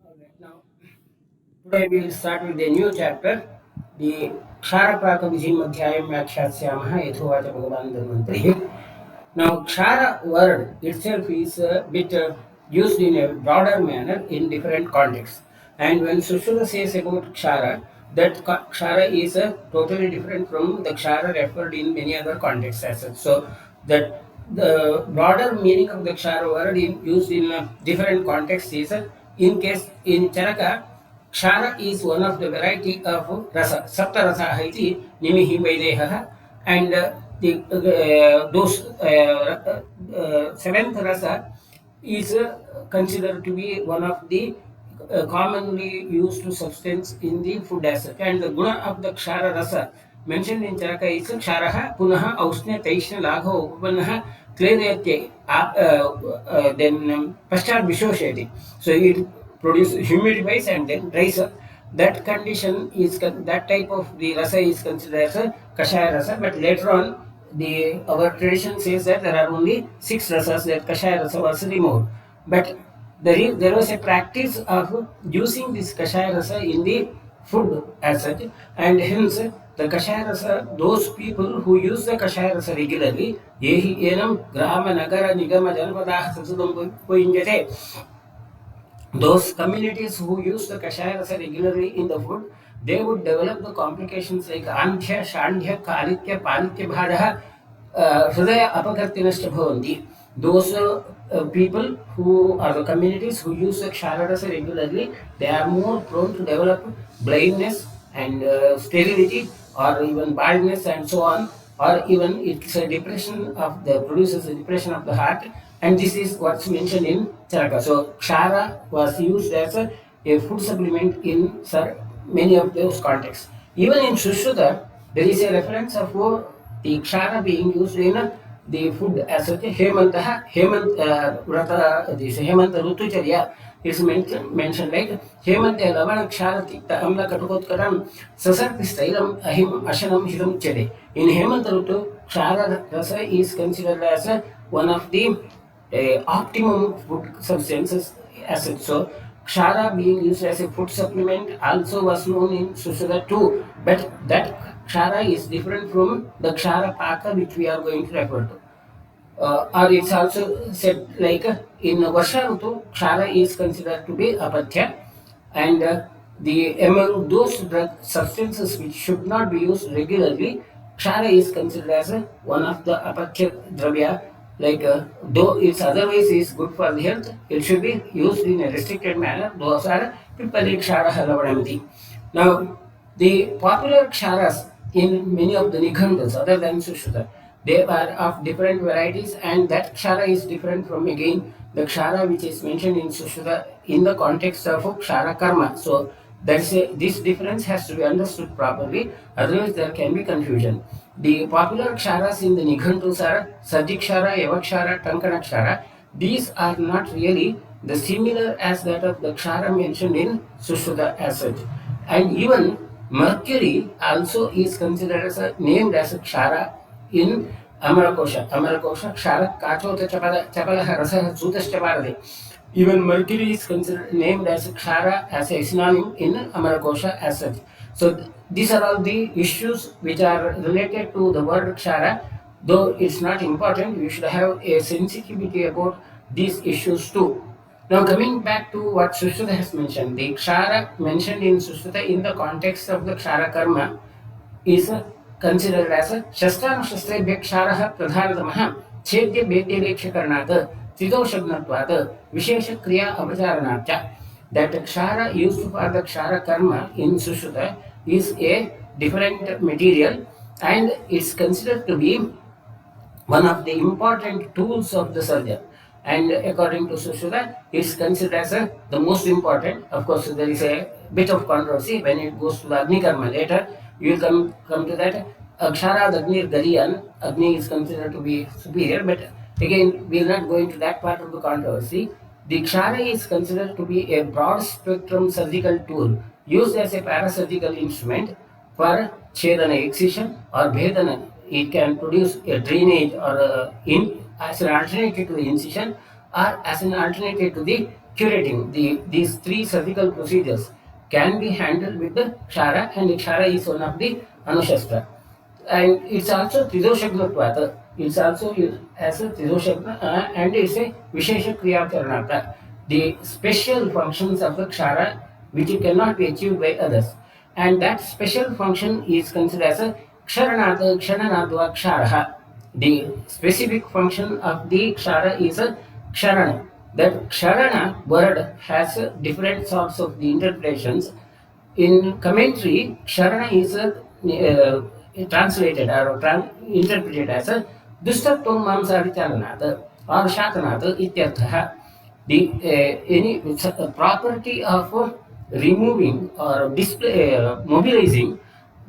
Alright, now today we will start with a new chapter, the ksharapaka vijim adhyayam vyakshyasyamah yathovacha bhagavan dhanvantarihi. Now, kshara word itself is a bit used in a broader manner in different contexts. And when Sushruta says about kshara, that kshara is totally different from the kshara referred in many other contexts as such. So, that the broader meaning of the kshara word used in different contexts is in case in Charaka, kshara is one of the variety of rasa. Sapta rasa iti nimihi vaideha, and those seventh rasa is considered to be one of the commonly used substance in the food as such. And the guna of the kshara rasa mentioned in Charaka is ksharaha punaha ausnya taishna lagha upannaha clearly then pashchat vishosheti. So it produces humidifies and then dries up. That condition is that type of the rasa is considered as a kashaya rasa, but later on the our tradition says that there are only six rasas, that kashaya rasa was removed. But there was a practice of using this kashaya rasa in the food as such, and hence the kashaya rasa, those people who use the kashaya rasa regularly, yehi enam grama nagara nigama janpadah sasudam poinjate, those communities who use the kashaya rasa regularly in the food, they would develop the complications like anthya, shandhya, kalitya, palitya bhadaha, hridaya apakartinashcha bhavanti. Those people who are the communities who use the kshara rasa regularly, they are more prone to develop blindness and sterility, or even baldness and so on, or even it's a depression of the produces a depression of the heart, and this is what's mentioned in Charaka. So kshara was used as a food supplement in many of those contexts. Even in Sushruta, there is a reference of the kshara being used in the food as such. Hemant Vrata, this Hemant Rutucharya is mentioned like Hemant Lavana Kshara Tikta Amla Katukotkaram Sasarpi Stailam Ahim Ashanam Hidam Chede. In Hemant Rutu, Kshara Rasa is considered as one of the optimum food substances as such. So, kshara being used as a food supplement also was known in Sushruta too, but that kshara is different from the ksharapaka which we are going to refer to. Or it's also said like in Varsha Rutu, kshara is considered to be apatya, and the among those drug substances which should not be used regularly, kshara is considered as one of the apatya dravya. Like though it's otherwise is good for the health, it should be used in a restricted manner. Those are pipali kshara halavanamti. Now, the popular ksharas in many of the nigandhas other than Sushruta, they are of different varieties, and that kshara is different from again the kshara which is mentioned in Sushruta in the context of kshara karma. So this difference has to be understood properly, otherwise there can be confusion. The popular ksharas in the nigandhas are Sajikshara, Yavakshara, Tankanakshara. These are not really the similar as that of the kshara mentioned in Sushruta as such. And even mercury also is considered as named as a kshara in Amarakosha. Amarakosha, kshara kachota chapala rasa sutaschaparade. Even mercury is considered named as kshara as a synonym in Amarakosha as such. So these are all the issues which are related to the word kshara. Though it's not important, we should have a sensitivity about these issues too. Now coming back to what Sushruta has mentioned, the kshara mentioned in Sushruta in the context of the kshara karma is considered as a shastram shastrebhya ksharaha pradhanatamaha chedya bedya lekshakarnat tridoshagnatvata vishesha kriya apacharanatya. That kshara used for the kshara karma in Sushruta is a different material, and it's considered to be one of the important tools of the surgeon. And according to Sushruta, it's considered as the most important. Of course, there is a bit of controversy when it goes to the Agni Karma. Later, you will come to that. Akshara Agni Gariyan, Agni is considered to be superior, but again, we will not go into that part of the controversy. The Kshara is considered to be a broad spectrum surgical tool used as a parasurgical instrument for Chedana excision or Bhedana. It can produce a drainage or as an alternative to the incision, or as an alternative to the curating. These three surgical procedures can be handled with the Kshara, and the Kshara is one of the Anushastra. And it's also Tridoshagnatvata. It's also as a Tridoshagna and it's a Vishesha Kriya Karanata. The special functions of the Kshara which cannot be achieved by others. And that special function is considered as a Ksharanata, Ksharanatva, Ksharaha. The specific function of the Kshara is a Ksharana. That Ksharana word has different sorts of the interpretations. In commentary, Sharana is translated or interpreted as a Dustatvam Mamsarichalanath or Shakanatha Ityartha. The any property of removing or display, mobilizing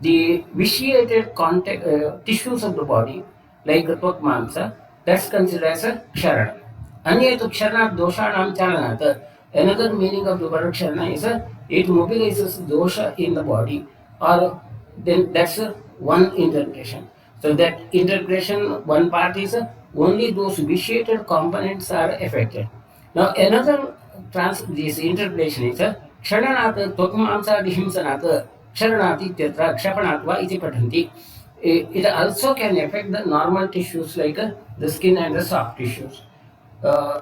the vitiated contact, tissues of the body, like the Twakmamsa, that's considered as a Sharana. Anyetu Ksharna Doshanam Chalanat. Another meaning of the word Ksharna is it mobilizes dosha in the body, or then that's one interpretation. So that interpretation, one part is only those vitiated components are affected. Now another this interpretation is Ksharanat Twakmamsa Dihimsanat Ksharanati Tetra Kshapanatva iti patanti. It also can affect the normal tissues like the skin and the soft tissues. Uh,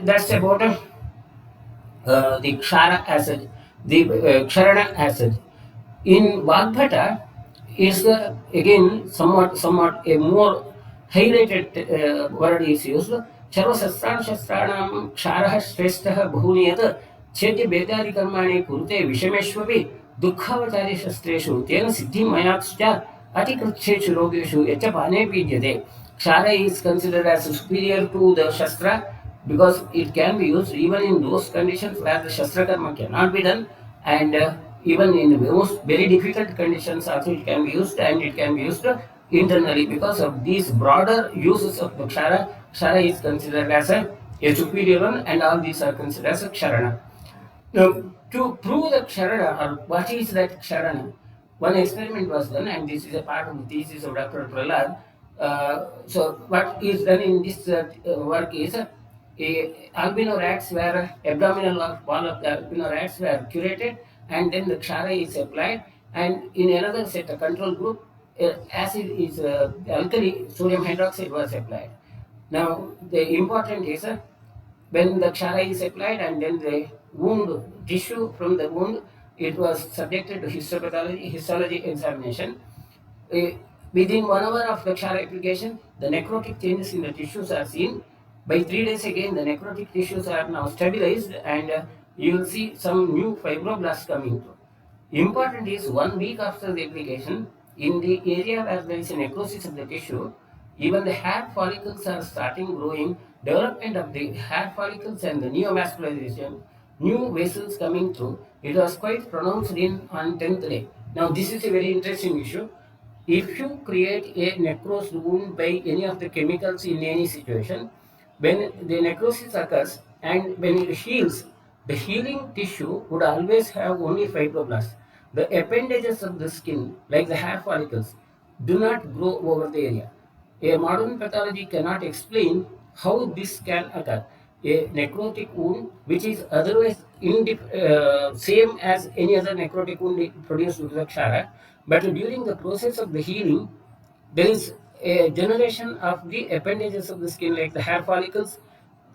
that's about the Kshara acid, the Ksharana acid. In Vagbhata is again somewhat a more highlighted word is used. Charo shastranam ksharah shrestah bhuniyat chedya bedari karmane kurute vishameshvapi dukkhavachari shastreshu tena siddhi mayatsucha atikrutshechu rogeshu yachapane pijyate. Kshara is considered as superior to the Shastra because it can be used even in those conditions where the Shastra Karma cannot be done, and even in the most very difficult conditions also it can be used, and it can be used internally because of these broader uses of the Kshara. Kshara is considered as a superior one, and all these are considered as a Ksharana. Now, to prove the Ksharana, or what is that Ksharana, one experiment was done, and this is a part of the thesis of Dr. Prahlad. So, what is done in this work is albino rats were abdominal wall of the albino rats were curated, and then the Kshara is applied, and in another set, a control group, acid is alkali, sodium hydroxide was applied. Now, the important is when the Kshara is applied and then the wound tissue from the wound, it was subjected to histology examination. Uh, Within 1 hour of the Kshara application, the necrotic changes in the tissues are seen. By 3 days again, the necrotic tissues are now stabilized, and you will see some new fibroblasts coming through. Important is 1 week after the application, in the area where there is a necrosis of the tissue, even the hair follicles are starting growing, development of the hair follicles and the neovascularization, new vessels coming through. It was quite pronounced in on 10th day. Now this is a very interesting issue. If you create a necrosed wound by any of the chemicals in any situation, when the necrosis occurs and when it heals, the healing tissue would always have only fibroblasts. The appendages of the skin, like the hair follicles, do not grow over the area. A modern pathology cannot explain how this can occur. A necrotic wound, which is otherwise same as any other necrotic wound produced with the Kshara, but during the process of the healing, there is a generation of the appendages of the skin, like the hair follicles,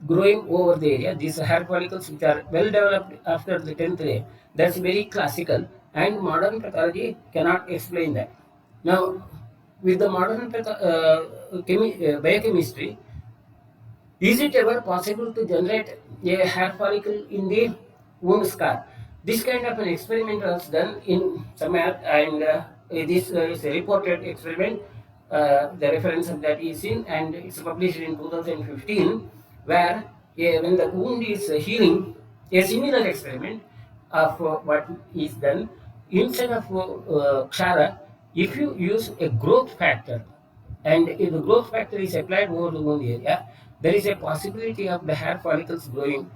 growing over the area. These hair follicles which are well developed after the 10th day. That's very classical, and modern pathology cannot explain that. Now, with the modern biochemistry, is it ever possible to generate a hair follicle in the wound scar? This kind of an experiment was done in some and this is a reported experiment. The reference of that is in, and it's published in 2015, where when the wound is healing, a similar experiment of what is done instead of Kshara, if you use a growth factor, and if the growth factor is applied over the wound area, there is a possibility of the hair follicles growing.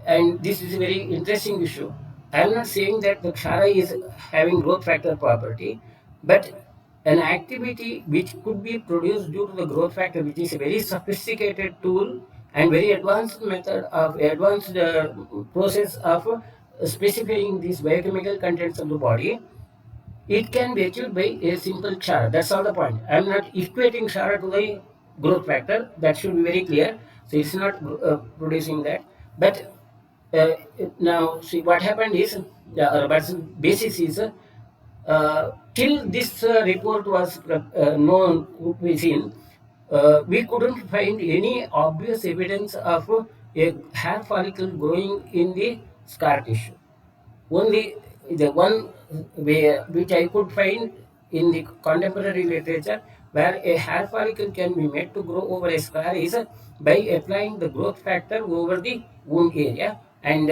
And this is a very interesting issue. I am not saying that the Kshara is having growth factor property, but an activity which could be produced due to the growth factor, which is a very sophisticated tool and very advanced method of advanced process of specifying these biochemical contents of the body. It can be achieved by a simple kshara. That's all the point. I am not equating kshara to the growth factor. That should be very clear. So it's not producing that. But uh, now see what happened is but basis is till this report was known, we seen, we couldn't find any obvious evidence of a hair follicle growing in the scar tissue. Only the one way which I could find in the contemporary literature where a hair follicle can be made to grow over a scar is by applying the growth factor over the wound area, and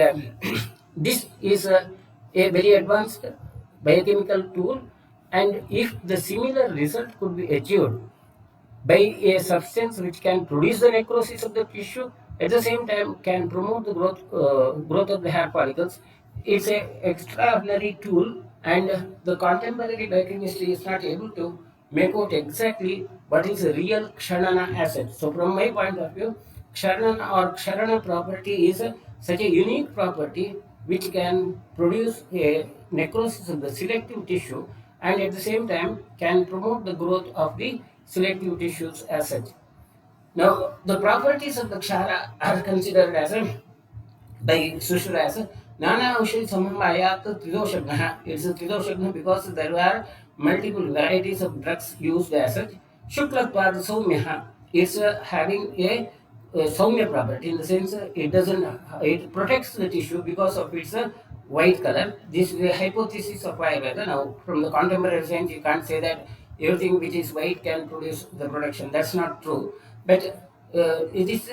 this is a very advanced biochemical tool, and if the similar result could be achieved by a substance which can produce the necrosis of the tissue, at the same time can promote the growth of the hair follicles. It's a extraordinary tool, and the contemporary biochemistry is not able to make out exactly what is a real ksharana asset. So from my point of view, ksharana or ksharana property is such a unique property which can produce a necrosis of the selective tissue, and at the same time can promote the growth of the selective tissues as such. Now, the properties of the kshara are considered as a by Sushruta as Nana Aushadhi Sammayat Tridoshagna. It's a Tridoshagna because there are multiple varieties of drugs used as such. Shuklatvad Saumyaha. It's having a Saumya property in the sense it doesn't, it protects the tissue because of its white color. This is the hypothesis of Ayurveda. Now, from the contemporary science, you can't say that everything which is white can produce the protection. That's not true. But it is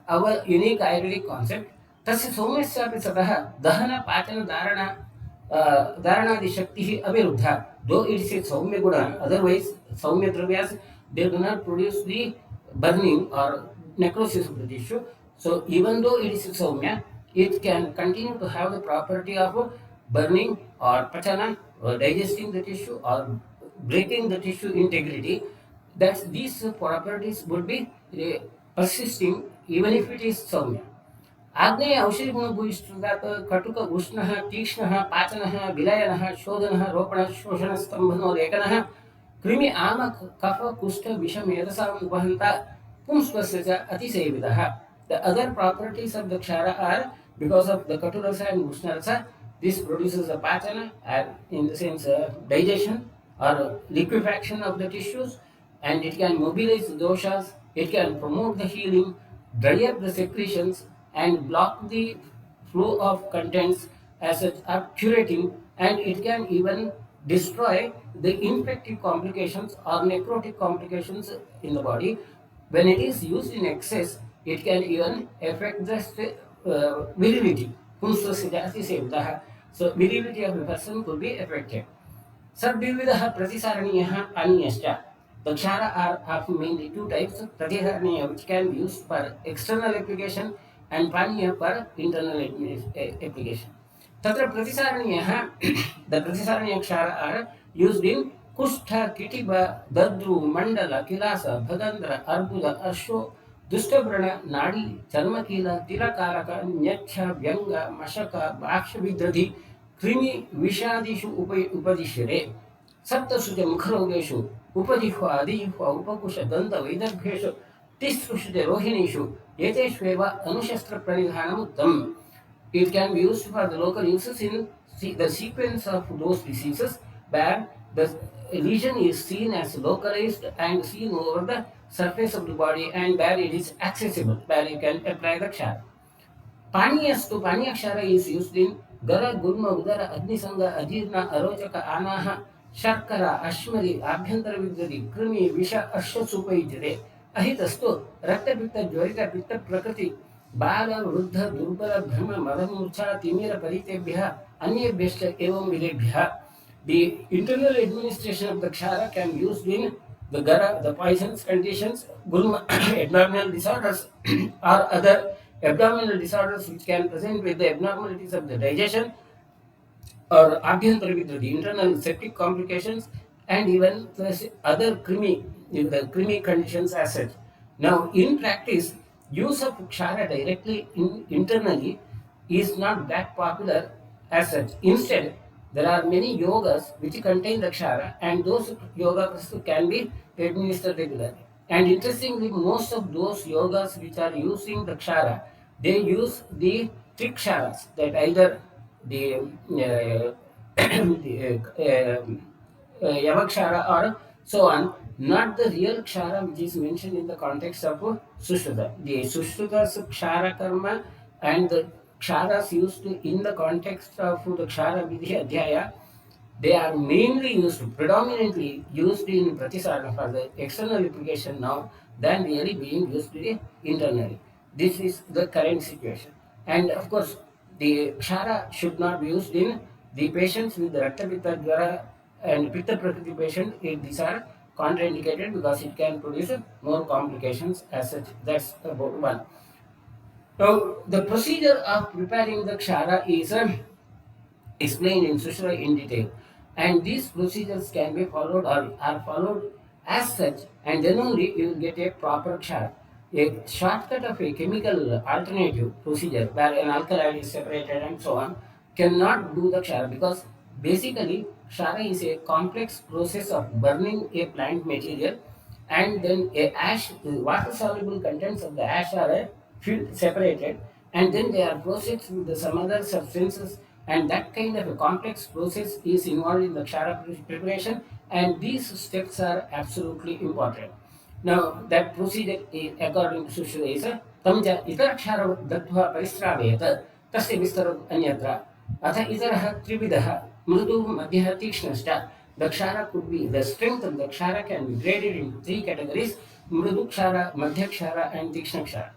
our unique Ayurvedic concept. तस्य सौम्यस्यापि सतः दहन पाचन धारण धारणादि शक्ति अविरुद्धा. Though it is a saumya guna, otherwise saumya dravyas, they do not produce the burning or necrosis of the tissue. So even though it is a saumya, it can continue to have the property of burning or pachana, or digesting the tissue or breaking the tissue integrity. That these properties would be persisting even if it is saumya. आग्नेय औषधि गुणभूयिष्ठात् कटुक उष्णः तीक्ष्णः पाचनः विलयनः शोधनः रोपणः शोषण स्तंभनो लेखनः कृमि आम कफ कुष्ठ विषम यतसां वहन्ता पुंस्वस्य च अतिसेवितः. The other properties of the kshara are because of the katurasa and ushnarasa. This produces a pachana, in the sense digestion or liquefaction of the tissues, and it can mobilize the doshas, it can promote the healing, dry up the secretions, and block the flow of contents as such are curating, and it can even destroy the infective complications or necrotic complications in the body. When it is used in excess, it can even affect the virility. So virility of a person could be affected. Sabdividah Pratisaraniyah Paniyascha. The kshara are of mainly two types: Pratisaraniya, which can be used for external application, and Paniya for internal application. Tatra Pratisaraniya, the Pratisaraniya kshara are used in Kushtha, Kitiba, Dadru, Mandala, Kilasa, Bhagandra, Arbuda, Ashwo, Dustabrana, Nadi, Charmakila, Tirakaraka, Nyacha, Vyanga, Mashaka, Bhakshavidradhi, Krimi, Vishadishu Upadishere, Saptasuja Mukharogeshu, Upadihwa, Adihwa, Upakusha, Danta, Vedarbheshu, Tisrushde Rohinishu, Yeteshveva, Anushastra Pranidhanam Tam. It can be used for the local uses in the sequence of those diseases where the lesion is seen as localized and seen over the surface of the body, and where it is accessible, where you can apply the kshara. Paniyastu Paniyakshara is used in Gara, Gurma, Udara, Agnisanga, Ajirna, Arochaka, Anaha, Sharkara, Ashmari, Abhyantara Vidradi, Krimi, Visha, Asha Supaitire, Ahitastu, Rakta Pitta, Jvarita Pitta Prakriti, Bala, Ruddha, Durbala, Brahma, Madamurcha, Timira Paritebhya, Anyebhya, Evam Vilebhya. The internal administration of the kshara can be used in the gara, the poisons conditions, gulma, abdominal disorders, or other abdominal disorders which can present with the abnormalities of the digestion, or abhyantara with the internal septic complications, and even plus other the crimi conditions as such. Now, in practice, use of kshara directly internally is not that popular as such. Instead, there are many yogas which contain the kshara, and those yogas can be administered regularly. And interestingly, most of those yogas which are using the kshara, they use the trick ksharas, that either the the, Yavakshara or so on, not the real Kshara which is mentioned in the context of Sushruta. The Sushrutas Kshara Karma and the Ksharas used in the context of the Kshara Vidhi Adhyaya, they are mainly used, predominantly used in Pratisarana for the external application now than really being used internally. This is the current situation. And of course, the Kshara should not be used in the patients with Rakta Pitta Dwara and Pitta Prakriti patient. These are contraindicated because it can produce more complications as such. That's about one. Now, the procedure of preparing the Kshara is explained in Sushra in detail. And these procedures can be followed or are followed as such, and then only you will get a proper kshara. A shortcut of a chemical alternative procedure where an alkali is separated and so on cannot do the kshara, because basically kshara is a complex process of burning a plant material, and then a ash, water soluble contents of the ash are separated, and then they are processed with some other substances, and that kind of a complex process is involved in the kshara preparation, and these steps are absolutely important. Now that procedure is, according to Sushruta, is tamja itara kshara dattva parisravayat tasya vistaram anyatra atha itara trividah mrudu madhyah tikshnashta. The kshara could be, the strength of the kshara can be graded into three categories: mrudu kshara, madhya kshara, and tikshna kshara.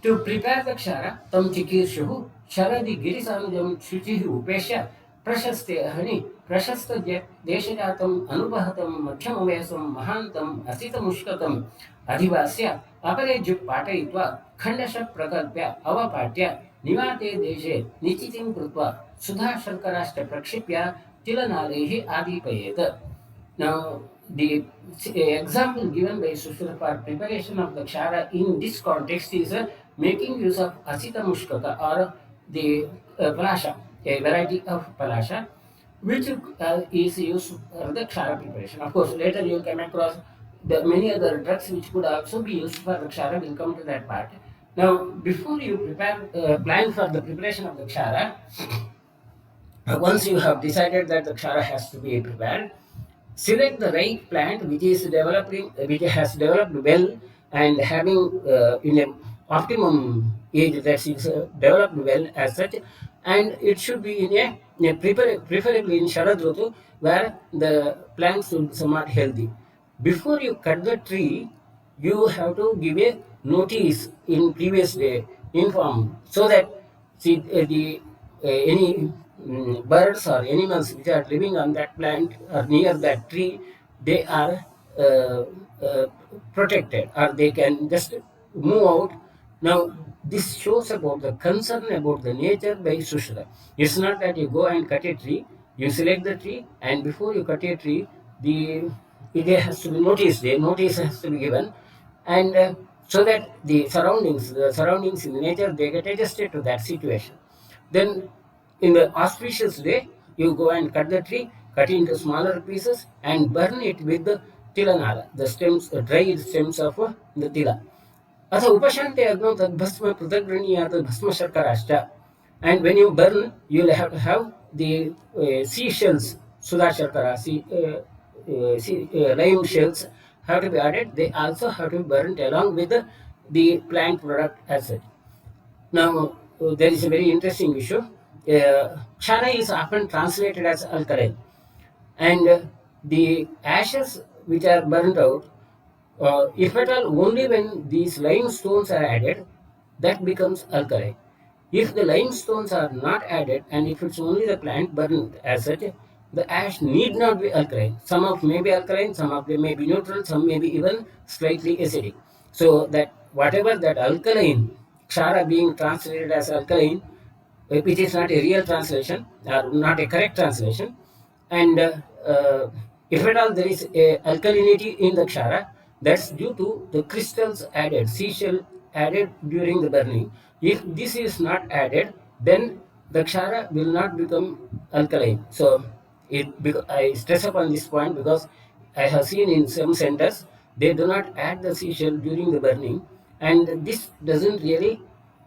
To prepare the kshara, tam chikirshuhu sharadi girisanujam shuchihi upesya prashaste ahani prashasta deshajatam anupahatam madhyamavesam mahantam asitamushkakam adhivasya aparejyuk patayitva khandasha prakalpya avapatya निवाते देशे निश्चितिं कृत्वा सुधा शर्कराश्च प्रक्षिप्य तिलनादैः आदीपयेत्. Now, the example given by Sushruta for preparation of the kshara in this context is making use of asita mushkaka, or the palasha, a variety of palasha, which is used for the kshara preparation. Of course, later you will come across the many other drugs which could also be used for the kshara. Will come to that part. Now, before you plan for the preparation of the kshara, once you have decided that the kshara has to be prepared, select the right plant which is developing, which has developed well and having in a optimum age, that is developed well as such, and it should be preferably in Sharad Rutu, where the plants should be somewhat healthy. Before you cut the tree, you have to give a notice in previous day, inform, so that the any birds or animals which are living on that plant or near that tree, they are uh, uh, protected, or they can just move out. Now, this shows about the concern about the nature by Sushruta. It's not that you go and cut a tree, you select the tree, and before you cut a tree, the it has to be noticed, the notice has to be given, and so that the surroundings in the nature, they get adjusted to that situation. Then, in the auspicious day, you go and cut the tree, cut into smaller pieces, and burn it with the tilanala, the stems, the dried stems of the tila. अथ उपशान्ते अग्नौ तद्भस्म पृथग्गृह्णीयात् भस्म शर्कराश्च. And when you burn, you will have to have the seashells, sudha sharkara, lime shells have to be added. They also have to be burnt along with the plant product as such. Now, there is a very interesting issue. Kshara is often translated as alkaline, and the ashes which are burnt out, if at all, only when these limestones are added, that becomes alkaline. If the limestones are not added, and if it's only the plant burned as such, the ash need not be alkaline. Some of may be alkaline, some of them may be neutral, some may be even slightly acidic. So that whatever that alkaline, kshara being translated as alkaline, which is not a real translation or not a correct translation, and if at all there is a alkalinity in the kshara, that's due to the crystals added, seashell added during the burning. If this is not added, then the kshara will not become alkaline. So I stress upon this point because I have seen in some centers they do not add the seashell during the burning, and this doesn't really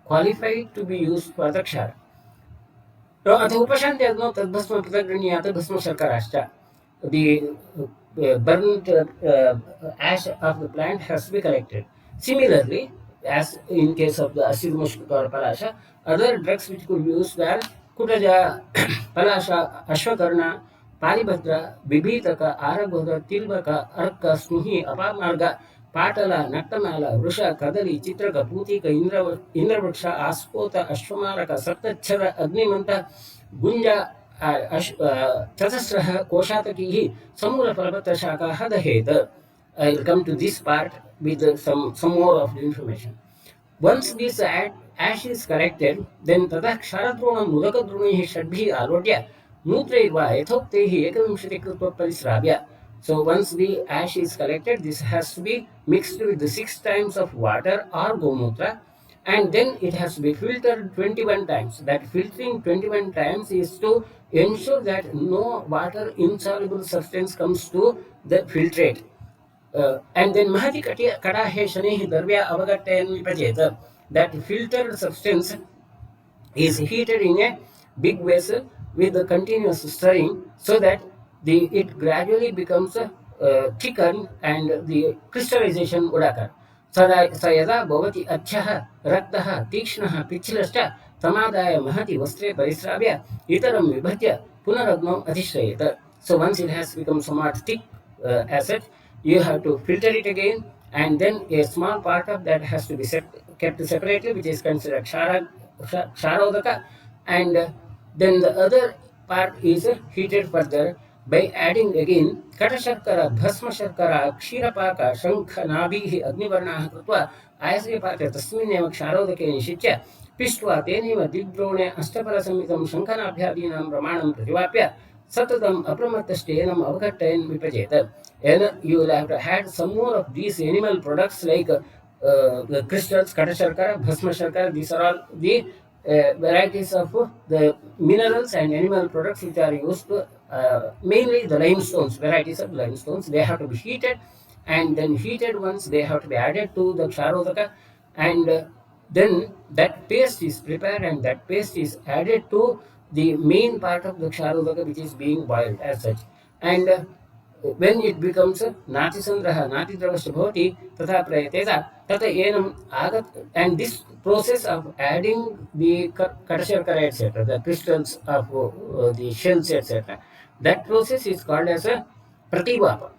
qualify to be used for the kshara. अथ उपशान्त्यात्मौ तद्भस्म पृथग्गृह्णीयात् भस्म शर्कराश्च. The burnt ash of the plant has to be collected. Similarly, as in case of the acid mushkika or palasha, other drugs which could be used were kutaja, palasha, ashwakarna, paribhadra, bibhitaka, arabhada, tilbaka, arka, snuhi, apamarga, पाटल नक्तमाल वृष कदली चित्रक पूतिक इंद्रवृक्ष आस्पोत अश्वमारक सप्तच्छर अग्निमंत गुंज चतस्रः कोशातकीः समूलफलपत्रशाखाः दहेत. I will come to this part with some more of the information. Once this ash is collected, then ततः क्षारद्रोणं मुदकद्रोणैः षड्भिः आलोट्य मूत्रैर्वा यथोक्तैः एकविंशति कृत्वा परिस्राव्य. So once the ash is collected, this has to be mixed with the 6 times of water or gomutra, and then it has to be filtered 21 times. That filtering 21 times is to ensure that no water insoluble substance comes to the filtrate. And then mahati kadahe shanehi darvya avagattayan vipajet. That filtered substance is heated in a big vessel with a continuous stirring so that it gradually becomes thickened and the crystallization would occur. स यदा भवति अच्छः रक्तः तीक्ष्णः पिच्छलश्च तमादाय महति वस्त्रे परिस्राव्य इतरं विभज्य पुनरग्नौ अधिश्रयेत. So once it has become somewhat thick acid, you have to filter it again, and then a small part of that has to be kept separately, which is considered ksharodaka, and then the other part is heated further by adding again katasharkara, bhasma sharkara, ksharapaka, shankha, nabhihi, agnivarnaha कृत्वा आयस्यपाके तस्मिन्नेव क्षारोदके निषिच्य पिष्ट्वा तेनैव दिग्द्रोणे अष्टफलसंयुतं शङ्खनाभ्यादीनां प्रमाणं प्रतिवाप्य सततम् अप्रमत्तश्चेनम् अवघट्टयन् विपजेत. And you will have to add some more of these animal products like the crystals, katasharkara, bhasma sharkara. These are all the varieties of the minerals and animal products which are used to mainly the limestones, varieties of limestones. They have to be heated, and then heated once they have to be added to the ksharodaka, and then that paste is prepared and that paste is added to the main part of the ksharodaka which is being boiled as such. And when it becomes natisandraha natidravasya bhavati tatha prayateta tata enam agat. And this process of adding the katasharkara etc., the crystals of the shells etc., that process is called as a prativapa.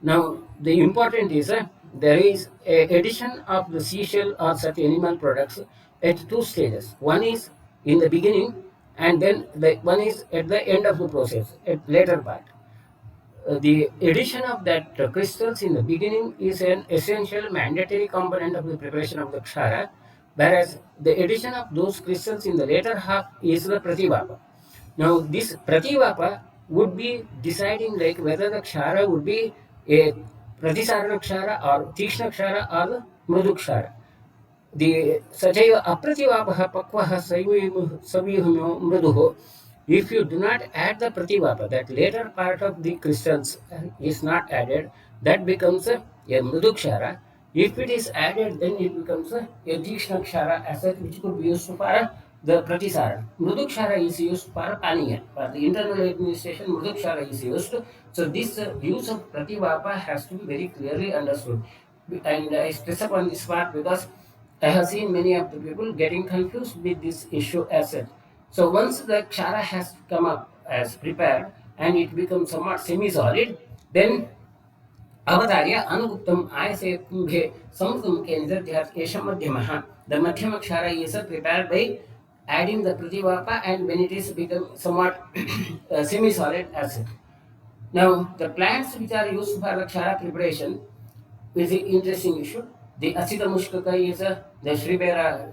Now the important is there is a addition of the seashell or such animal products at 2 stages. One is in the beginning, and then one is at the end of the process at later part. The addition of that crystals in the beginning is an essential mandatory component of the preparation of the kshara, whereas the addition of those crystals in the later half is the prativapa. Now this prativapa would be deciding like whether the kshara would be a pratisarana kshara or tikshna kshara or mrudu kshara. The Sajaiva Aprativapah Pakvaha Savihumyo Mruduho. If you do not add the Prativapa, that later part of the crystals is not added, that becomes a Mrudukshara. If it is added, then it becomes a Tikshna Kshara as such, which could be used for the Pratisara. Mrudukshara is used for Paniya. For the internal administration, Mrudukshara is used. So this use of Prativapa has to be very clearly understood. And I stress upon this part because I have seen many of the people getting confused with this issue as such. So once the kshara has come up as prepared and it becomes somewhat semi-solid, then avatarya anuguptam ayase kumbhe samudam kendradhyat esha madhyamaha. The madhyama kshara is prepared by adding the prativapa, and when it is become somewhat semi-solid as such. Now the plants which are used for the kshara preparation is an interesting issue. The Asita Mushkaka is the Shribera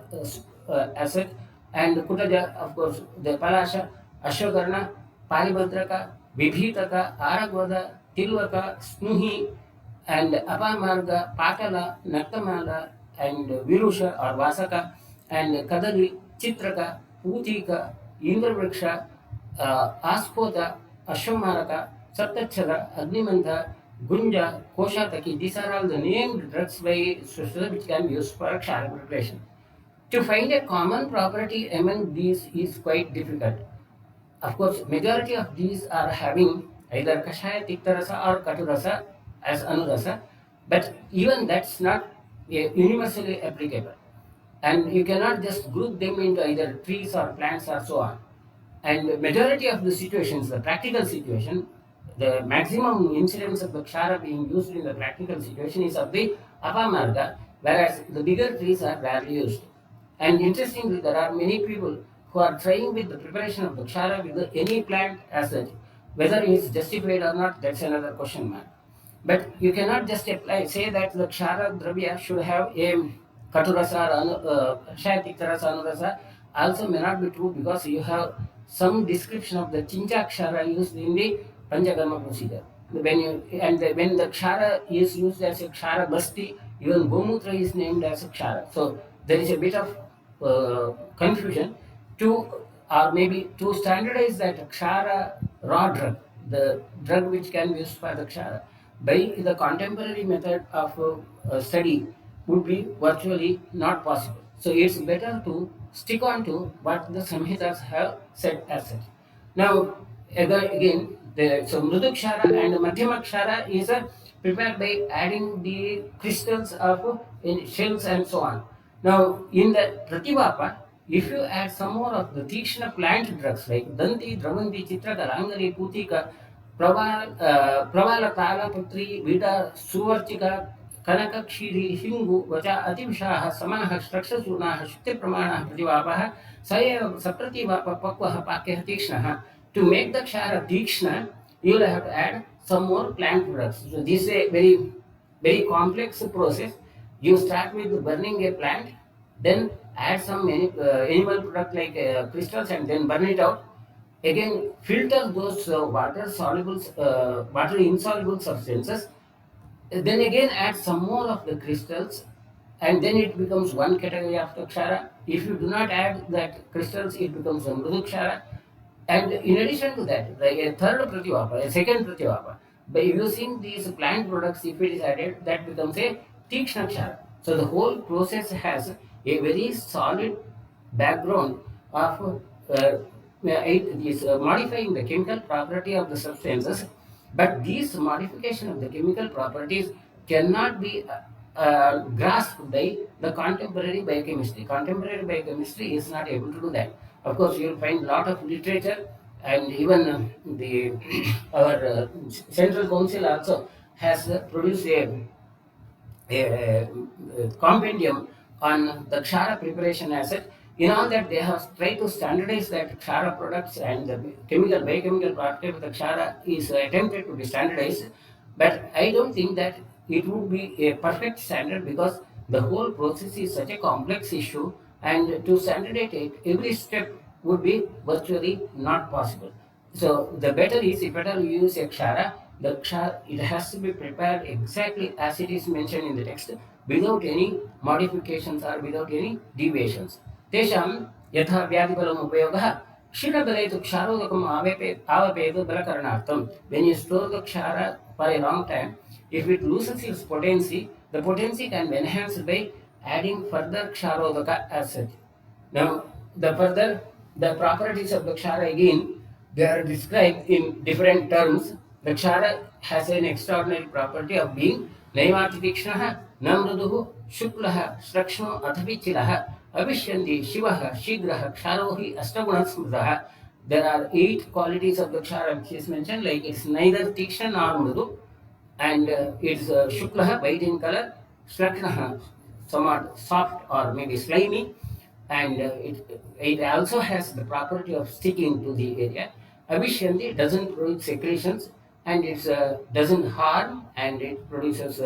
asset, and Kutaja, of course, the Palasha, Ashwakarna, Paribhadraka, Vibhitaka, Aragvada, Tilvaka, Snuhi, and Apamarga, Patala, Naktamala, and Virusha or Vasaka, and Kadali, Chitraka, Putika, Indravriksha, Aspota, Ashwamaraka, Saptachara, Agnimantha, Gunja, Koshataki. These are all the named drugs by Swisher which can be used for Kshara preparation. To find a common property among these is quite difficult. Of course, majority of these are having either Kashaya, Tiktarasa or Katurasa as Anurasa, but even that's not universally applicable. And you cannot just group them into either trees or plants or so on. And majority of the situations, the practical situation, the maximum incidence of the kshara being used in the practical situation is of the apamarga, whereas the bigger trees are rarely used. And interestingly, there are many people who are trying with the preparation of the kshara with any plant as such. Whether it is justified or not, that's another question mark. But you cannot just apply, say that the kshara dravya should have a katurasa or shayatikarasa anurasa also may not be true because you have some description of the chincha kshara used in the panchakarma procedure. When the kshara is used as a kshara basti, even gomutra is named as a kshara. So there is a bit of confusion to or maybe to standardize that kshara raw drug, the drug which can be used for the kshara, by the contemporary method of study would be virtually not possible. So it's better to stick on to what the Samhitas have said as such. Now, again, so Mrudukshara and Madhyamakshara is prepared by adding the crystals of in shells and so on. Now, in the Prativapa, if you add some more of the Tikshna plant drugs like Danti, Dravanti, Chitraka, Rangari, Putika, Pravala, Tala, Putri, Vida, Suvartika, Kanaka, Kshiri, Hingu, Vacha, Atimshaha, Samaha, Strakshasuna, Shukti Pramana, Prativapa, Saya, Saprativapa, Pakwaha, Pakya, Tikshna. To make the Kshara Tikshna, you will have to add some more plant products. So this is a very complex process. You start with burning a plant, then add some animal product like crystals and then burn it out. Again, filter those water insoluble substances. Then again add some more of the crystals and then it becomes one category of the kshara. If you do not add that crystals, it becomes a mrudu kshara. And in addition to that, a third prativapa, a second prativapa, by using these plant products, if it is added, that becomes a tikshna kshara. So the whole process has a very solid background of it is modifying the chemical property of the substances, but these modification of the chemical properties cannot be grasped by the contemporary biochemistry. Contemporary biochemistry is not able to do that. Of course, you will find a lot of literature, and even the our Central Council also has produced a compendium on the Kshara preparation asset. In all that, they have tried to standardize that Kshara products and the biochemical property of the Kshara is attempted to be standardized. But I don't think that it would be a perfect standard because the whole process is such a complex issue, and to standardize it, every step would be virtually not possible. So the better is if at all you use a kshara, the kshara it has to be prepared exactly as it is mentioned in the text, without any modifications or without any deviations. तेषां यथा व्याधिबलम् उपयोगः क्षीणबले तु क्षारोदकम् आवेपेत बलकरणार्थं. When you store the kshara for a long time, if it loses its potency, the potency can be enhanced by adding further ksharodaka as such. Now, the properties of the kshara again, they are described in different terms. The kshara has an extraordinary property of being naivatikshnaha, namruduhu, shuklaha, srakshno, athavichilaha, avishyanti, shivaha, shigraha, ksharohi, astagunasmritaha. There are 8 qualities of the kshara which is mentioned, like it's neither tikshna nor mrudu, and it's shuklaha, white in color, srakshnaha, somewhat soft or maybe slimy, and it also has the property of sticking to the area. Avishyanti doesn't produce secretions, and it doesn't harm, and it produces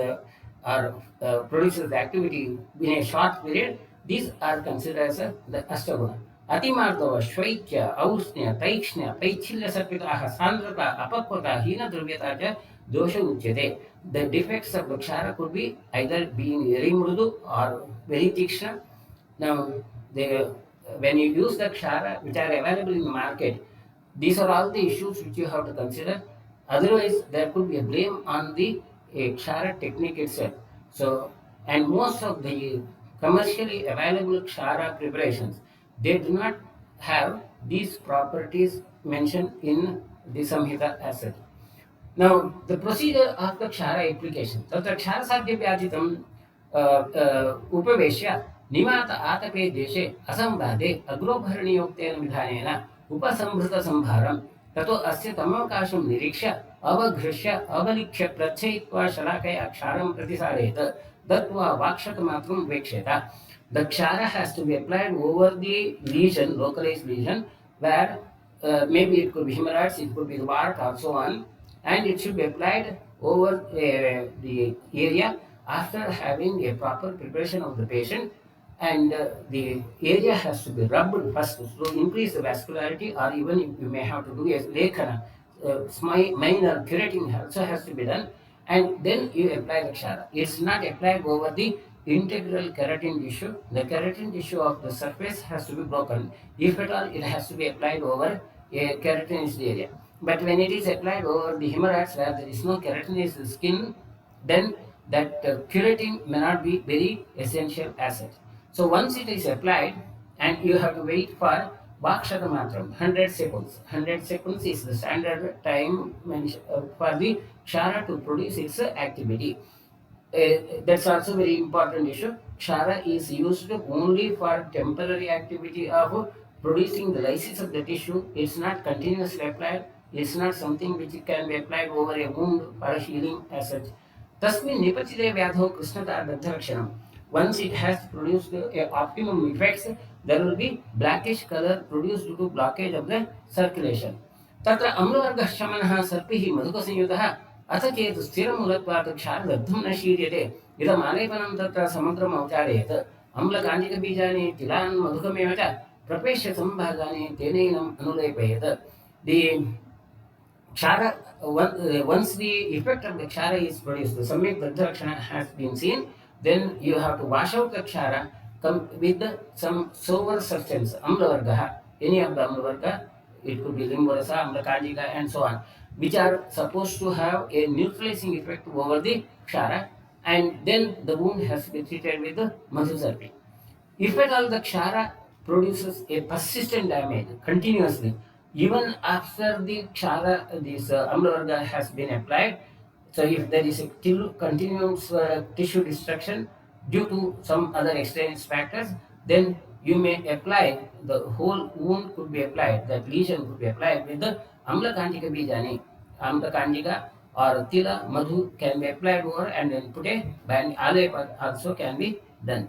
produces the activity in a short period. These are considered as the Astaguna. Atimardava, Shvaitya, Ausnya, Taikshnya, Paichilya Sarpitaha, Sandrata, Apapata, Hina Druvyata, dosha uchyate. The defects of the kshara could be either being very mrudu or very tikshna. Now, when you use the kshara which are available in the market, these are all the issues which you have to consider. Otherwise, there could be a blame on the kshara technique itself. So, and most of the commercially available kshara preparations, they do not have these properties mentioned in the Samhita as such. Now, the procedure of the kshara application. तत्र क्षारसाध्यव्याधितं उपवेश्य निमात आतपे देशे असंवादे अग्रोभरणीयोक्तेन विधानेन उपसंहृतसंभारं ततो अस्य तमवकाशं निरीक्ष्य अवघृष्य अवलिख्य प्रच्छयित्वा शलाकया क्षारं प्रतिसारयेत् दत्त्वा वाक्षतमात्रं वेक्ष्येत. The kshara has to be applied over the lesion, localized lesion, where maybe it could be hemorrhoids, it could be the wart, or so on, and it should be applied over the area after having a proper preparation of the patient, and the area has to be rubbed first to increase the vascularity, or even if you may have to do a lekhana, minor curating also has to be done, and then you apply the kshara. It's not applied over the integral keratin tissue. The keratin tissue of the surface has to be broken. If at all, it has to be applied over a keratinized area. But when it is applied over the hemorrhoids where there is no keratinized skin, then that curating may not be very essential as such. So once it is applied, and you have to wait for Vakshata Matram, 100 seconds. 100 seconds is the standard time for the Kshara to produce its activity. That's also very important issue. Kshara is used only for temporary activity of producing the lysis of the tissue. It's not continuously applied. It's not something which can be applied over a wound for healing as such. Tasmin nipachite vyadho krishnata daddharakshanam. Once it has produced optimum effects, there will be blackish color produced due to blockage of the circulation. तत्र अम्लवर्गः शमनः सर्पिः मधुकसंयुतः अथ चेत् स्थिरमूलत्वात् क्षारदग्धं न शीर्यते इदमालेपनं तत्र समग्रम् औचारयेत् अम्लकाञ्जिकबीजानि तिलान् मधुकमेव च प्रपेश्य संभागानि तेनैनम् अनुलेपयेत्. The kshara, once the effect of the kshara is produced, the samyak daddharakshana has been seen, then you have to wash out the kshara with some sour substance, amlavargaha, any of the amlavarga, it could be limborasa, amlakajika, and so on, which are supposed to have a neutralizing effect over the kshara, and then the wound has to be treated with the madhusarpi. If at all the kshara produces a persistent damage continuously, even after the kshara, this amlavarga has been applied, so if there is a continuous tissue destruction due to some other extraneous factors, then you may apply, the whole wound could be applied, that lesion could be applied with the amlakanjika bijani, amlakanjika or tila madhu can be applied over, and then put a band alepa also can be done.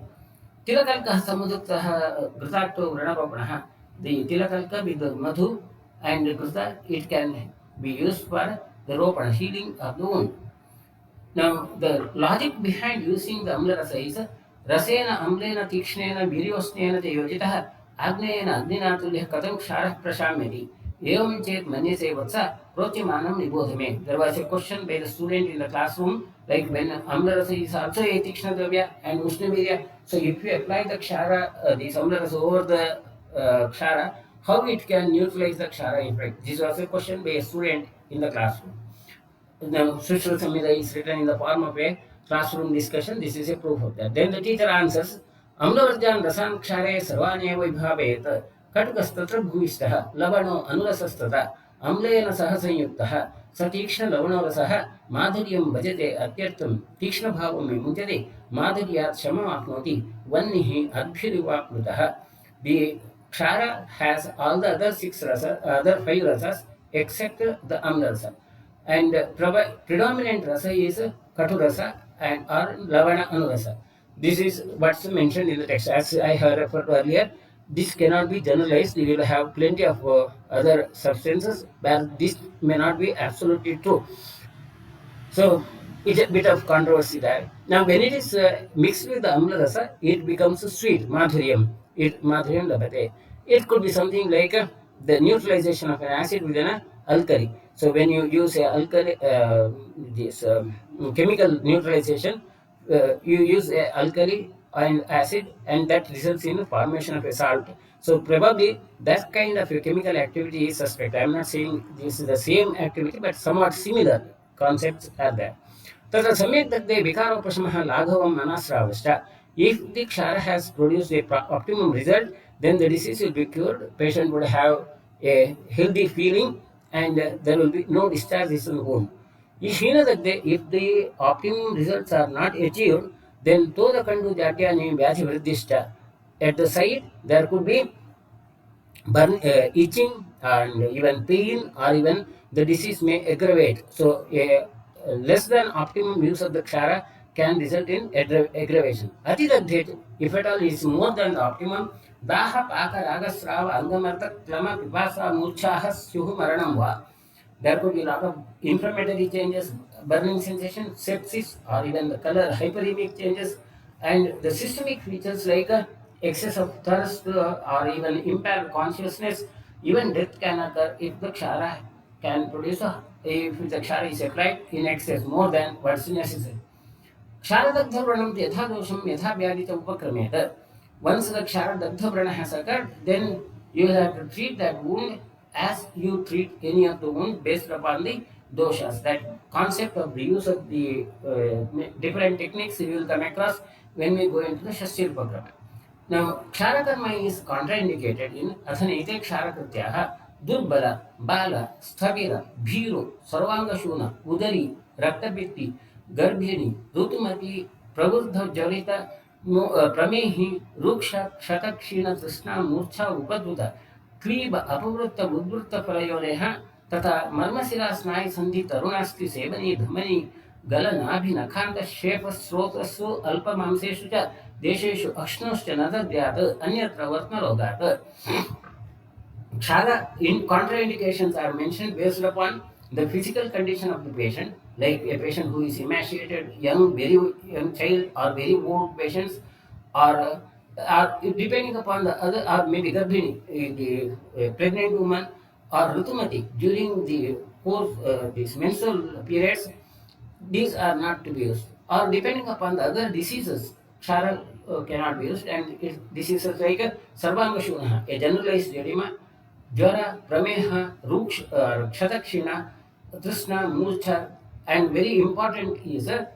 Tilakalka samuduktaha grutato ranaropanaha. The tilakalka with the madhu and gruta, it can be used for the ropana, healing of the wound. Now, the logic behind using the amla rasa is rasena amlena tikshena viryosnena te yojitah agnena agninaatulyah katam ksharah prashamyati evam chet manyase vatsa prochimanam nibodhame. There was a question by the student in the classroom, like when amla rasa is also a tikshna dravya and ushnavirya. So if you apply the kshara, the amla rasa over the kshara, how it can neutralize the kshara effect? This was a question by a student in the classroom. The Sushruta Samhita is written in the form of a classroom discussion. This is a proof of that. Then the teacher answers, Amlavarjan rasan kshare sarvanye vibhavet katukastatra bhuvistah lavano anurasastata amlena saha sanyuktah satikshna lavano rasaha madhuryam bhajate atyartam tikshna bhavam vimutyate madhuryat shamam apnoti vannihi adbhirivapnutah. The kshara has all the other other five rasas except the amla rasa. And predominant rasa is katu rasa and or lavana anurasa. This is what's mentioned in the text. As I have referred to earlier, this cannot be generalized. You will have plenty of other substances where this may not be absolutely true. So it's a bit of controversy there. Now when it is mixed with the amla rasa, it becomes sweet, madhuryam. Madhuryam labhate. It could be something like the neutralization of an acid with an alkali. So when you use a alkali, this chemical neutralization, you use a alkali and acid, and that results in the formation of a salt. So probably that kind of a chemical activity is suspect. I am not saying this is the same activity, but somewhat similar concepts are there. तत्र सम्यक् दत्ते विकारोपशमः लाघवं मनस्रावश्च. If the kshara has produced a optimum result, then the disease will be cured. Patient would have a healthy feeling, and there will be no discharges in the wound. If the optimum results are not achieved, then toda kandu jatyani vyadhi vriddhishta. At the site, there could be itching and even pain, or even the disease may aggravate. So, less than optimum use of the kshara can result in aggravation. Atidadhet, if at all is more than the optimum, daha paka ragasrava angamarta klama pipasa murchaha syuhu maranam va. There could be a lot of inflammatory changes, burning sensation, sepsis, or even the color hyperemic changes, and the systemic features like excess of thirst or even impaired consciousness. Even death can occur if the kshara can produce if the kshara is applied in excess more than what's necessary. Ksharadagdhavranam yatha dosham yatha vyadita upakramet. Once the ksharadagdhavrana has occurred, then you have to treat that wound as you treat any of the wound based upon the doshas. That concept of the use of the different techniques we will come across when we go into the Shastir Upakrama. Now, ksharakama is contraindicated in athanete ksharakrityaha durbala, bala, sthabira, bhiro, sarvangashuna, udari, raktapitti, गर्भिणी ऋतुमती pravriddha ज्वलित प्रमेही रुक्ष क्षतक्षीण तृष्णा मूर्छा उपद्रुत क्लीब अपवृत्त उद्वृत्त फलयोनेह तथा मर्मशिरा स्नायु संधि तरुणास्ति सेवनी धमनी गल नाभि नखांत chef स्रोतस्सु अल्प मांसेषु च देशेषु अक्ष्णोश्च न दद्यात् अन्यत्र वर्त्मरोगात्. Kshara in contraindications are mentioned based upon the physical condition of the patient, like a patient who is emaciated, young, very young child, or very old patients, or depending upon the other, or maybe Garbhini, the pregnant woman, or Rutumati during the course, these menstrual periods, these are not to be used. Or depending upon the other diseases, Kshara cannot be used, and diseases like Sarvangashuna, a generalized edema, Jara, Prameha, Kshatakshina, Trishna, Murcha, and very important is the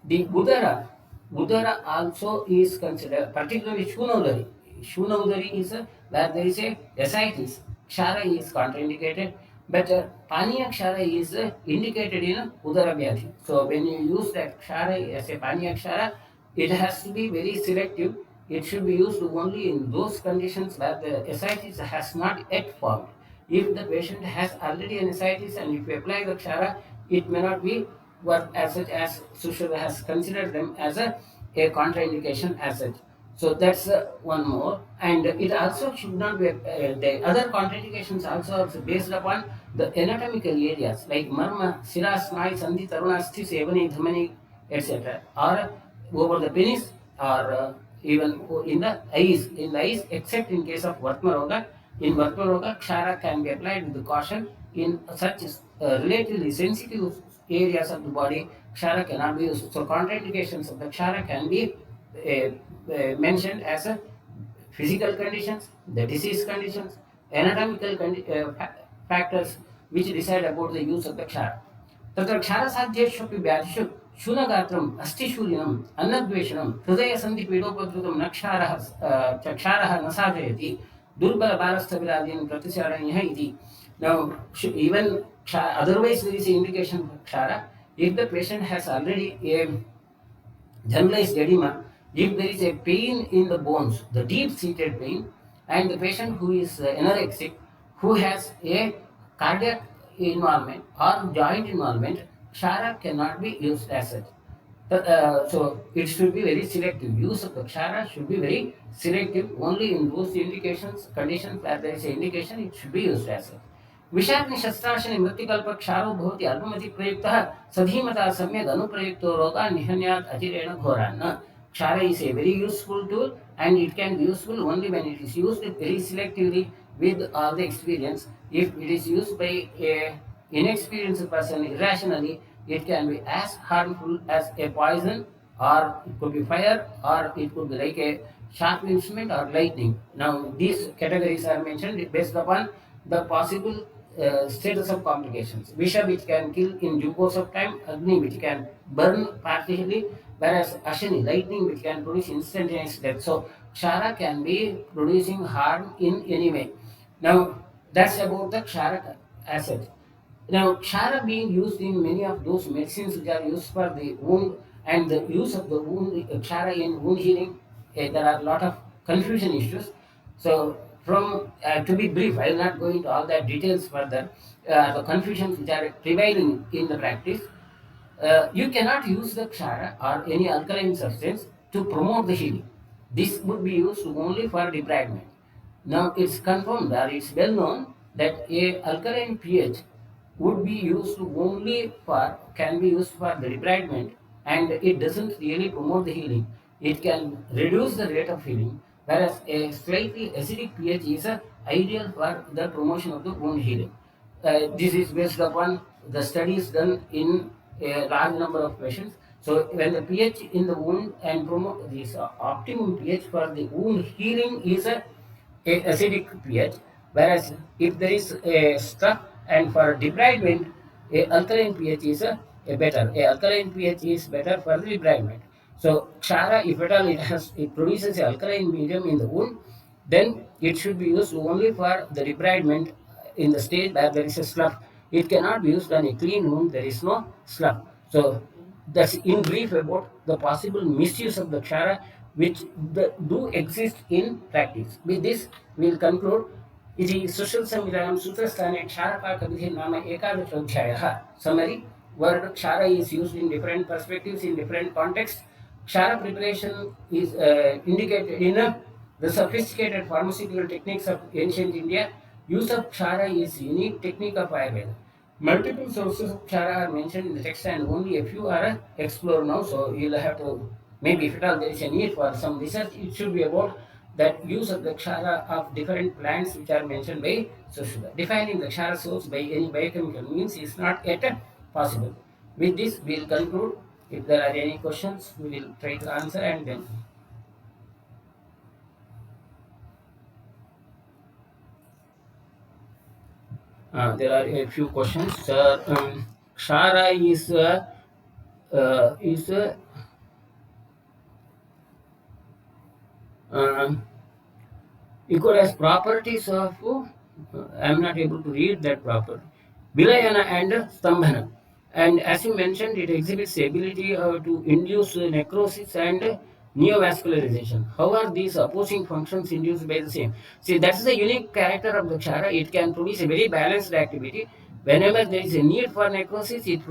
Udara. Udara also is considered, particularly Shunaudari. Shunaudari is where there is a ascites. Kshara is contraindicated, but Paniya Kshara is indicated in Udara Vyadhi. So when you use that Kshara as a Paniya Kshara, it has to be very selective. It should be used only in those conditions where the ascites has not yet formed. If the patient has already an ascites and if you apply the kshara, it may not be work as such as Sushruta has considered them as a contraindication as such. So that's one more, and it also should not be the other contraindications also are based upon the anatomical areas like marma, sira, snai, sandhi, taruna, sthi, sevani, dhamani, etc. or over the penis or even in the eyes, except in case of Vatmaroga. In Vatmaroga, Kshara can be applied with caution. In such relatively sensitive areas of the body, Kshara cannot be used. So, contraindications of the Kshara can be mentioned as a physical conditions, the disease conditions, anatomical factors which decide about the use of the kshara. तत्र क्षारसाध्येष्वपि व्याधिषु शूनगात्रम् अस्थिशूलिनम् अन्नद्वेषणं हृदयसन्धिपीडोपद्रुतं न क्षारः न साधयति दुर्बलबालस्थविरादीन् प्रतिचारणीयः इति. Now, even otherwise there is an indication for kshara. If the patient has already a generalized edema, if there is a pain in the bones, the deep-seated pain, and the patient who is anorexic, who has a cardiac involvement or joint involvement, kshara cannot be used as such. So it should be very selective. Use of the kshara should be very selective. Only in those indications, conditions where there is an indication, it should be used as such. विषाग्नि शस्त्राशनि मृत्युकल्प क्षारो भवति अल्पमति प्रयुक्तः सधीमता सम्यक् अनुप्रयुक्तो रोगा निहन्यात् अचिरेण घोरान्. Kshara is a very useful tool, and it can be useful only when it is used very selectively with all the experience. If it is used by inexperienced person irrationally, it can be as harmful as a poison, or it could be fire, or it could be like a sharp instrument or lightning. Now, these categories are mentioned based upon the possible status of complications. Visha, which can kill in due course of time; Agni, which can burn partially; whereas Ashini, lightning, which can produce instantaneous death. So, Kshara can be producing harm in any way. Now, that's about the Kshara asset. Now, Kshara being used in many of those medicines which are used for the wound, and the use of the wound Kshara in wound healing, there are a lot of confusion issues. So, from to be brief, I will not go into all that details further. The confusions which are prevailing in the practice. You cannot use the kshara or any alkaline substance to promote the healing. This would be used only for debridement. Now it's confirmed or it's well known that a alkaline pH would be used only for can be used for the debridement, and it doesn't really promote the healing. It can reduce the rate of healing, whereas a slightly acidic pH is ideal for the promotion of the wound healing. This is based upon the studies done in a large number of patients. So when the pH in the wound and promote this optimum pH for the wound healing is a acidic pH, whereas if there is a stuff and for debridement, a alkaline pH is a better. A alkaline pH is better for the debridement. So Kshara, if at all it produces a alkaline medium in the wound, then it should be used only for the debridement in the stage where there is a slough. It cannot be used on a clean wound, there is no slough. So that's in brief about the possible misuse of the kshara which do exist in practice. With this, we will conclude. इति सुश्रुतसंविधानं सूत्रस्थाने क्षारपाकविधिः नाम एकादशोऽध्यायः. Summary: word kshara is used in different perspectives in different contexts. Kshara preparation is indicated in the sophisticated pharmaceutical techniques of ancient India. Use of kshara is unique technique of Ayurveda. Multiple sources of kshara are mentioned in the text, and only a few are explored now. So you'll have to, maybe if at all there is a need for some research, it should be about that use of the kshara of different plants which are mentioned by Sushruta. Defining the kshara source by any biochemical means is not yet possible. With this, we will conclude. If there are any questions, we will try to answer, and then. There are a few questions. Kshara is equal as properties of, I am not able to read that properly, Vilayana and Stambhana. And as you mentioned, it exhibits the ability to induce necrosis and neovascularization. How are these opposing functions induced by the same? See, that's the unique character of the Kshara. It can produce a very balanced activity. Whenever there is a need for necrosis, it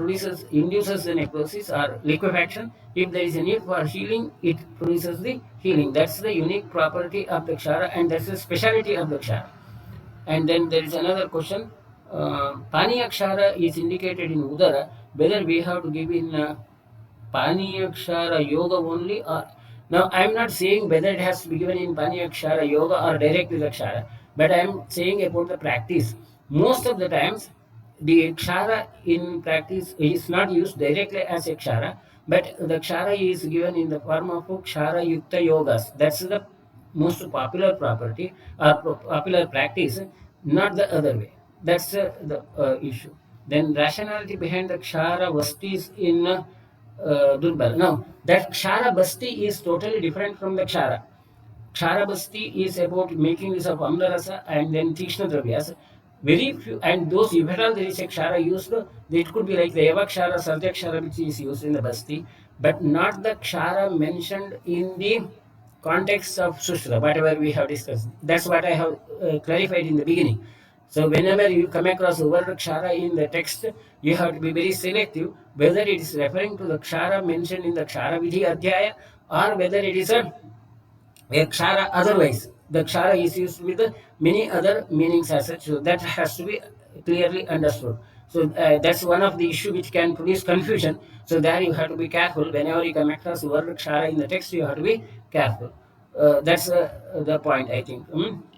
induces the necrosis or liquefaction. If there is a need for healing, it produces the healing. That's the unique property of the Kshara, and that's the speciality of the Kshara. And then there is another question. Paniya Kshara is indicated in Udara. Whether we have to give in Paniya Kshara Yoga only, or now I am not saying whether it has to be given in Paniya Kshara Yoga or direct to the Kshara, but I am saying about the practice. Most of the times, the Kshara in practice is not used directly as a Kshara, but the Kshara is given in the form of Kshara Yukta Yogas. That's the most popular property or popular practice, not the other way. That's the issue. Then rationality behind the Kshara Vastis in Durbal. Now, that Kshara Basti is totally different from the Kshara. Kshara Basti is about making use of Amla Rasa and then Tikshna Dravyas. Very few, and those, if at all there is a Kshara used, it could be like the Eva Kshara, Sarja Kshara, which is used in the Basti, but not the Kshara mentioned in the context of Sushruta, whatever we have discussed. That's what I have clarified in the beginning. So whenever you come across the word kshara in the text, you have to be very selective whether it is referring to the kshara mentioned in the kshara vidhi adhyaya, or whether it is a kshara otherwise. The kshara is used with many other meanings as such. So that has to be clearly understood. So that's one of the issue which can produce confusion. So there you have to be careful. Whenever you come across the word kshara in the text, you have to be careful. That's the point, I think.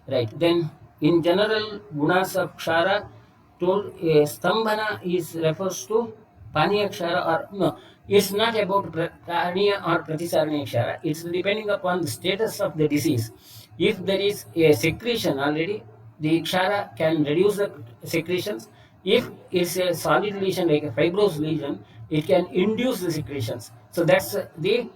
Right. Then, in general, gunas of kshara, told Stambhana is refers to Paniya Kshara or no, it's not about Paniya or Pratisaraniya Kshara. It's depending upon the status of the disease. If there is a secretion already, the Kshara can reduce the secretions. If it's a solid lesion like a fibrous lesion, it can induce the secretions. So that's the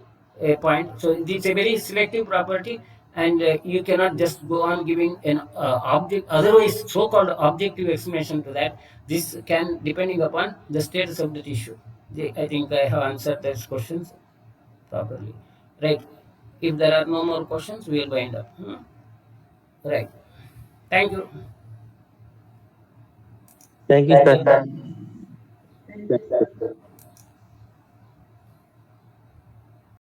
point. So it's a very selective property, and you cannot just go on giving an object, otherwise so-called objective explanation to that. This can depending upon the status of the tissue. I think I have answered those questions properly. Right. If there are no more questions, we will wind up. Right. Thank you. Thank you, Thank sir. you. Thank you.